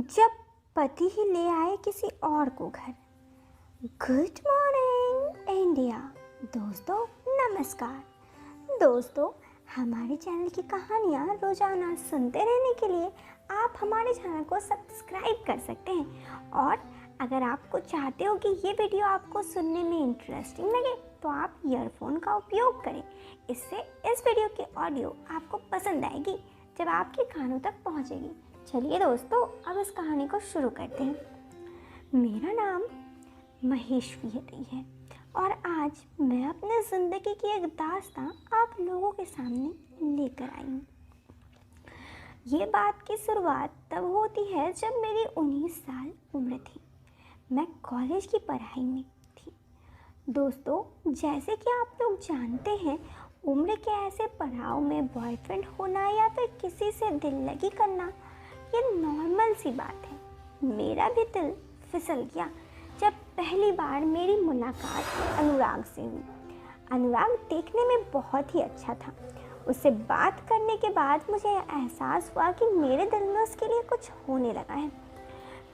जब पति ही ले आए किसी और को घर। Good morning India. दोस्तों नमस्कार। दोस्तों हमारे चैनल की कहानियाँ रोजाना सुनते रहने के लिए आप हमारे चैनल को सब्सक्राइब कर सकते हैं। और अगर आपको चाहते हो कि ये वीडियो आपको सुनने में इंटरेस्टिंग लगे तो आप ईयरफोन का उपयोग करें। इससे इस वीडियो की ऑडियो आपको पसंद आएगी जब आपके कानों तक पहुंचेगी। चलिए दोस्तों अब इस कहानी को शुरू करते हैं। मेरा नाम महेश्वरी है और आज मैं अपने ज़िंदगी की एक दास्तां आप लोगों के सामने लेकर आई हूँ। ये बात की शुरुआत तब होती है जब मेरी 19 साल उम्र थी। मैं कॉलेज की पढ़ाई में थी। दोस्तों जैसे कि आप लोग जानते हैं, उम्र के ऐसे पड़ाव में बॉयफ्रेंड होना या फिर किसी से दिल लगी करना ये नॉर्मल सी बात है। मेरा भी दिल फिसल गया जब पहली बार मेरी मुलाकात अनुराग से हुई। अनुराग देखने में बहुत ही अच्छा था। उससे बात करने के बाद मुझे एहसास हुआ कि मेरे दिल में उसके लिए कुछ होने लगा है।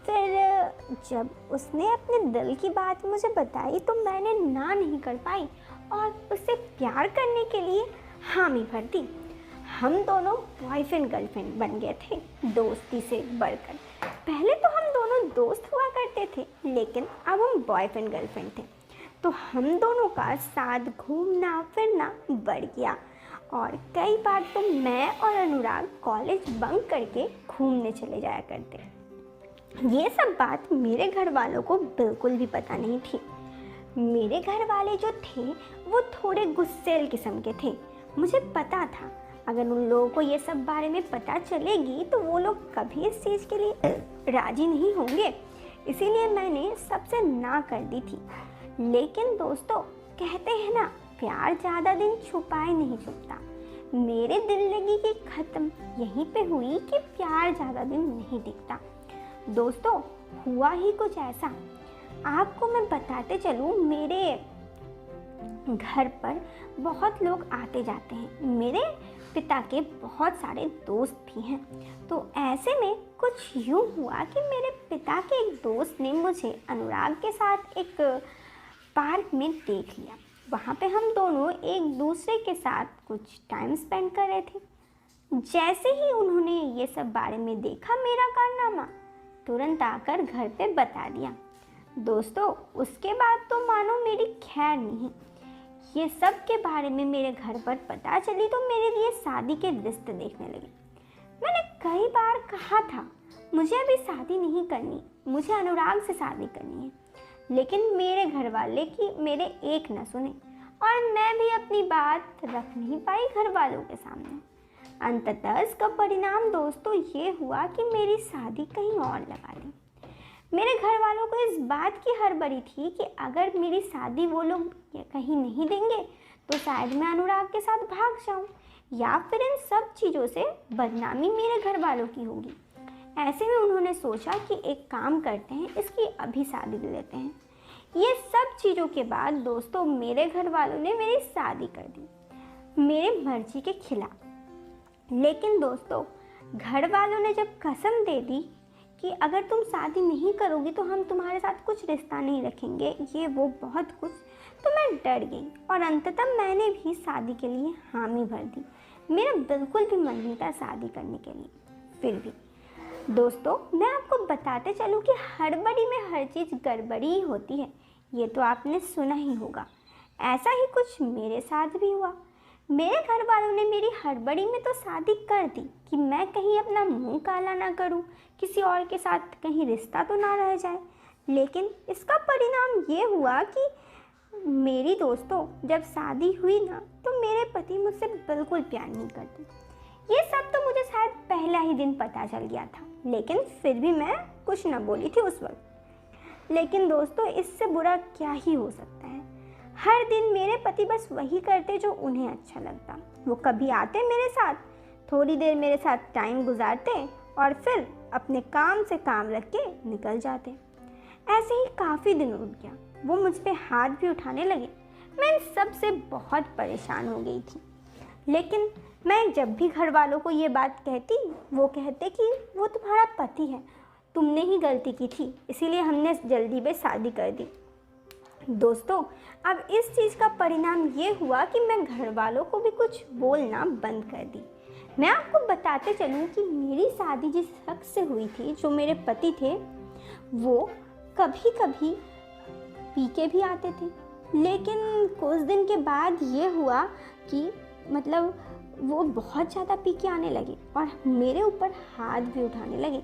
फिर जब उसने अपने दिल की बात मुझे बताई तो मैंने ना नहीं कर पाई और उससे प्यार करने के लिए हामी भर दी। हम दोनों बॉयफ्रेंड गर्लफ्रेंड बन गए थे, दोस्ती से बढ़कर। पहले तो हम दोनों दोस्त हुआ करते थे, लेकिन अब हम बॉयफ्रेंड गर्लफ्रेंड थे। तो हम दोनों का साथ घूमना फिरना बढ़ गया और कई बार तो मैं और अनुराग कॉलेज बंक करके घूमने चले जाया करते। ये सब बात मेरे घर वालों को बिल्कुल भी पता नहीं थी। मेरे घर वाले जो थे वो थोड़े गुस्सैल किस्म के थे। मुझे पता था अगर उन लोगों को ये सब बारे में पता चलेगी तो वो लोग कभी इस चीज़ के लिए राजी नहीं होंगे। इसीलिए मैंने सबसे ना कर दी थी। लेकिन दोस्तों कहते हैं ना, प्यार ज़्यादा दिन छुपाए नहीं छुपता। मेरे दिल लगी की ख़त्म यहीं पे हुई कि प्यार ज़्यादा दिन नहीं टिकता। दोस्तों हुआ ही कुछ ऐसा। आपको मैं बताते चलूँ, मेरे घर पर बहुत लोग आते जाते हैं। मेरे पिता के बहुत सारे दोस्त भी हैं। तो ऐसे में कुछ यूँ हुआ कि मेरे पिता के एक दोस्त ने मुझे अनुराग के साथ एक पार्क में देख लिया। वहाँ पे हम दोनों एक दूसरे के साथ कुछ टाइम स्पेंड कर रहे थे। जैसे ही उन्होंने ये सब बारे में देखा मेरा कारनामा, तुरंत आकर घर पे बता दिया। दोस्तों उसके बाद तो मानो मेरी खैर नहीं। ये सब के बारे में मेरे घर पर पता चली तो मेरे लिए शादी के रिश्ते देखने लगे। मैंने कई बार कहा था मुझे अभी शादी नहीं करनी, मुझे अनुराग से शादी करनी है। लेकिन मेरे घर वाले की मेरे एक न सुने और मैं भी अपनी बात रख नहीं पाई घर वालों के सामने। अंततः इसका परिणाम दोस्तों ये हुआ कि मेरी शादी कहीं और लगा दी। मेरे घर वालों को इस बात की हड़बड़ी थी कि अगर मेरी शादी वो लोग कहीं नहीं देंगे तो शायद मैं अनुराग के साथ भाग जाऊं या फिर इन सब चीज़ों से बदनामी मेरे घर वालों की होगी। ऐसे में उन्होंने सोचा कि एक काम करते हैं, इसकी अभी शादी दे देते हैं। ये सब चीज़ों के बाद दोस्तों मेरे घर वालों ने मेरी शादी कर दी, मेरे मर्जी के खिलाफ। लेकिन दोस्तों घर वालों ने जब कसम दे दी कि अगर तुम शादी नहीं करोगी तो हम तुम्हारे साथ कुछ रिश्ता नहीं रखेंगे, ये वो बहुत कुछ, तो मैं डर गई और अंततः मैंने भी शादी के लिए हामी भर दी। मेरा बिल्कुल भी मन नहीं था शादी करने के लिए। फिर भी दोस्तों मैं आपको बताते चलूँ कि हड़बड़ी में हर चीज़ गड़बड़ी ही होती है। ये तो आपने सुना ही होगा। ऐसा ही कुछ मेरे साथ भी हुआ। मेरे घर वालों ने मेरी हड़बड़ी में तो शादी कर दी कि मैं कहीं अपना मुंह काला ना करूं, किसी और के साथ कहीं रिश्ता तो ना रह जाए। लेकिन इसका परिणाम ये हुआ कि मेरी दोस्तों जब शादी हुई ना तो मेरे पति मुझसे बिल्कुल प्यार नहीं करते। ये सब तो मुझे शायद पहला ही दिन पता चल गया था, लेकिन फिर भी मैं कुछ ना बोली थी उस वक्त। लेकिन दोस्तों इससे बुरा क्या ही हो सकता है। हर दिन मेरे पति बस वही करते जो उन्हें अच्छा लगता। वो कभी आते मेरे साथ, थोड़ी देर मेरे साथ टाइम गुजारते और फिर अपने काम से काम रख के निकल जाते। ऐसे ही काफ़ी दिन हो गया। वो मुझ पे हाथ भी उठाने लगे। मैं इन सब से बहुत परेशान हो गई थी। लेकिन मैं जब भी घर वालों को ये बात कहती, वो कहते कि वो तुम्हारा पति है, तुमने ही गलती की थी, इसीलिए हमने जल्दी में शादी कर दी। दोस्तों, अब इस चीज़ का परिणाम ये हुआ कि मैं घर वालों को भी कुछ बोलना बंद कर दी। मैं आपको बताते चलूँ कि मेरी शादी जिस शख्स से हुई थी, जो मेरे पति थे, वो कभी कभी पी के भी आते थे, लेकिन कुछ दिन के बाद ये हुआ कि मतलब वो बहुत ज़्यादा पी के आने लगे और मेरे ऊपर हाथ भी उठाने लगे।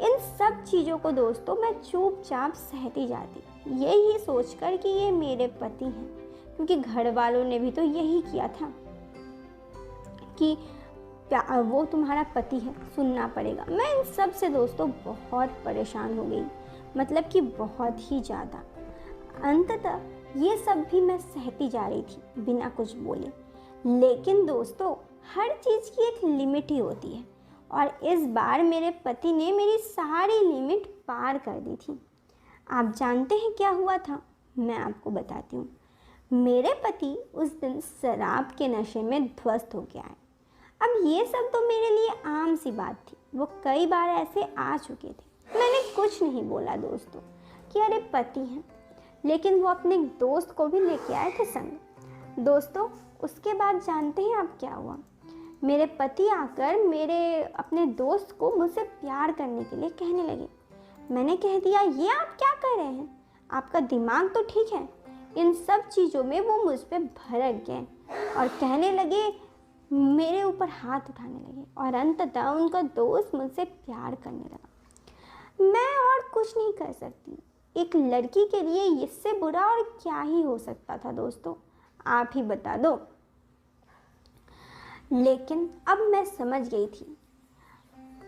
इन सब चीज़ों को दोस्तों मैं चुपचाप सहती जाती, यही सोचकर कि ये मेरे पति हैं, क्योंकि घर वालों ने भी तो यही किया था कि वो तुम्हारा पति है, सुनना पड़ेगा। मैं इन सब से दोस्तों बहुत परेशान हो गई, मतलब कि बहुत ही ज़्यादा। अंततः ये सब भी मैं सहती जा रही थी बिना कुछ बोले। लेकिन दोस्तों, हर चीज़ की एक लिमिट ही होती है, और इस बार मेरे पति ने मेरी सारी लिमिट पार कर दी थी। आप जानते हैं क्या हुआ था? मैं आपको बताती हूँ। मेरे पति उस दिन शराब के नशे में ध्वस्त हो गया है। अब ये सब तो मेरे लिए आम सी बात थी, वो कई बार ऐसे आ चुके थे। मैंने कुछ नहीं बोला दोस्तों कि अरे पति हैं, लेकिन वो अपने दोस्त को भी लेके आए थे संग। दोस्तों, उसके बाद जानते हैं आप क्या हुआ? मेरे पति आकर मेरे अपने दोस्त को मुझसे प्यार करने के लिए कहने लगे। मैंने कह दिया, ये आप क्या कर रहे हैं? आपका दिमाग तो ठीक है? इन सब चीज़ों में वो मुझ पे भड़क गए और कहने लगे, मेरे ऊपर हाथ उठाने लगे, और अंततः उनका दोस्त मुझसे प्यार करने लगा। मैं और कुछ नहीं कर सकती। एक लड़की के लिए इससे बुरा और क्या ही हो सकता था दोस्तों, आप ही बता दो। लेकिन अब मैं समझ गई थी,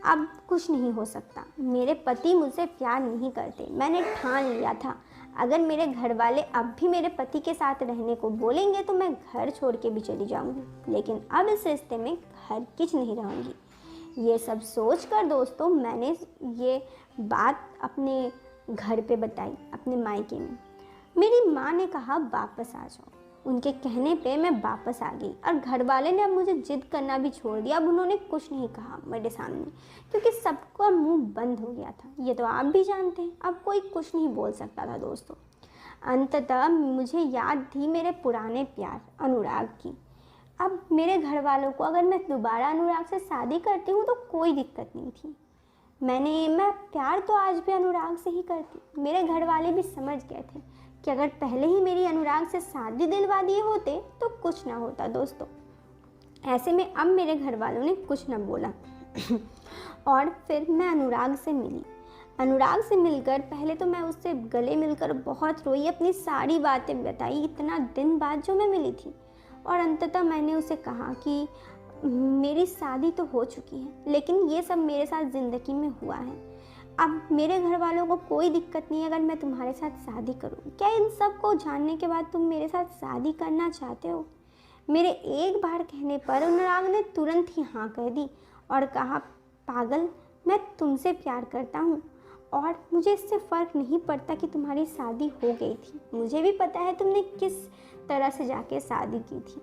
अब कुछ नहीं हो सकता। मेरे पति मुझसे प्यार नहीं करते। मैंने ठान लिया था, अगर मेरे घर वाले अब भी मेरे पति के साथ रहने को बोलेंगे तो मैं घर छोड़ के भी चली जाऊंगी, लेकिन अब इस रिश्ते में हरगिज नहीं रहूंगी। ये सब सोचकर दोस्तों मैंने ये बात अपने घर पे बताई, अपने मायके में। मेरी माँ ने कहा वापस आ जाओ। उनके कहने पे मैं वापस आ गई, और घर वाले ने अब मुझे जिद करना भी छोड़ दिया। अब उन्होंने कुछ नहीं कहा मेरे सामने, क्योंकि सबका मुंह बंद हो गया था। ये तो आप भी जानते हैं, अब कोई कुछ नहीं बोल सकता था दोस्तों। अंततः मुझे याद थी मेरे पुराने प्यार अनुराग की। अब मेरे घर वालों को अगर मैं दोबारा अनुराग से शादी करती हूँ तो कोई दिक्कत नहीं थी। मैं प्यार तो आज भी अनुराग से ही करती। मेरे घर वाले भी समझ गए थे कि अगर पहले ही मेरी अनुराग से शादी दिलवा दिए होते तो कुछ ना होता दोस्तों। ऐसे में अब मेरे घर वालों ने कुछ ना बोला और फिर मैं अनुराग से मिली। अनुराग से मिलकर पहले तो मैं उससे गले मिलकर बहुत रोई, अपनी सारी बातें बताई, इतना दिन बाद जो मैं मिली थी। और अंततः मैंने उसे कहा कि मेरी शादी तो हो चुकी है, लेकिन ये सब मेरे साथ ज़िंदगी में हुआ है। अब मेरे घर वालों को कोई दिक्कत नहीं है अगर मैं तुम्हारे साथ शादी करूं। क्या इन सब को जानने के बाद तुम मेरे साथ शादी करना चाहते हो? मेरे एक बार कहने पर अनुराग ने तुरंत ही हाँ कह दी और कहा, पागल, मैं तुमसे प्यार करता हूँ और मुझे इससे फ़र्क नहीं पड़ता कि तुम्हारी शादी हो गई थी। मुझे भी पता है तुमने किस तरह से जाके शादी की थी।